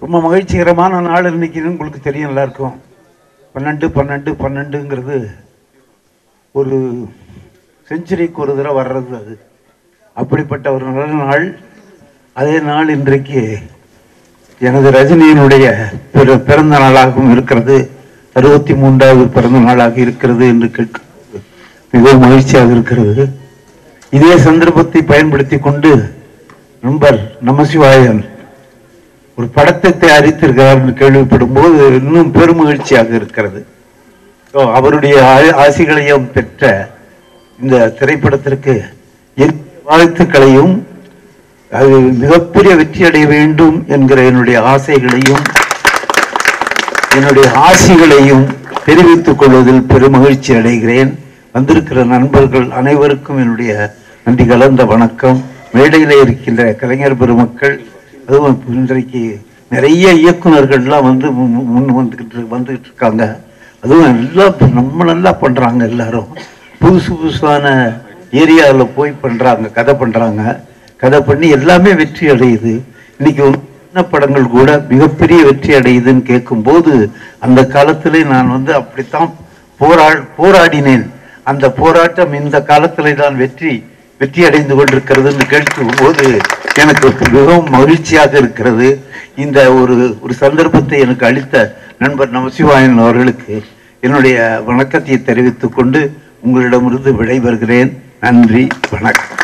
ரொம்ப மகிழ்ச்சிகரமான நாள் இன்னைக்கு. உங்களுக்கு தெரியும் எல்லாருக்கும் 12-12-12ங்கிறது ஒரு செஞ்சுரிக்கு ஒரு தடவை வர்றது. அது அப்படிப்பட்ட ஒரு நல்ல நாள். அதே நாள் இன்றைக்கு எனது ரஜினியினுடைய பிறந்த நாளாகவும் இருக்கிறது, 63வது பிறந்த நாளாக இருக்கிறது என்று கேட்க மிகவும் மகிழ்ச்சியாக இருக்கிறது. இதே சந்தர்ப்பத்தை பயன்படுத்தி கொண்டு நண்பர் நமசிவாயன் ஒரு படத்தை தயாரித்திருக்கிறார் என்று கேள்விப்படும் போது இன்னும் பெருமகிழ்ச்சியாக இருக்கிறது. அவருடைய ஆசைகளையும் பெற்ற இந்த திரைப்படத்திற்கு என் வாழ்த்துக்களையும் அது மிகப்பெரிய வெற்றி அடைய வேண்டும் என்கிற என்னுடைய ஆசைகளையும் என்னுடைய ஆசைகளையும் தெரிவித்துக் கொள்வதில் பெருமகிழ்ச்சி அடைகிறேன். வந்திருக்கிற நண்பர்கள் அனைவருக்கும் என்னுடைய நன்றி கலந்த வணக்கம். மேடையில் இருக்கின்ற கலைஞர் பெருமக்கள், அதுவும் இன்றைக்கு நிறைய இயக்குநர்கள்லாம் வந்து வந்துகிட்டு இருக்காங்க. அதுவும் எல்லாம் நம்ம நல்லா பண்றாங்க. எல்லாரும் புதுசான ஏரியாவில் போய் பண்றாங்க, கதை பண்றாங்க. கதை பண்ணி எல்லாமே வெற்றி அடையுது. இன்னைக்கு சின்ன படங்கள் கூட மிகப்பெரிய வெற்றி அடையுதுன்னு கேட்கும்போது அந்த காலத்திலே நான் வந்து அப்படித்தான் போராடினேன். அந்த போராட்டம் இந்த காலத்திலே தான் வெற்றி அடைந்து கொண்டிருக்கிறதுன்னு கேட்கும் போது எனக்கு மிகவும் மகிழ்ச்சியாக இருக்கிறது. இந்த ஒரு சந்தர்ப்பத்தை எனக்கு அளித்த நண்பர் நமசிவாயன் அவர்களுக்கு என்னுடைய வணக்கத்தை தெரிவித்துக் கொண்டு உங்களிடமிருந்து விடைபெறுகிறேன். நன்றி, வணக்கம்.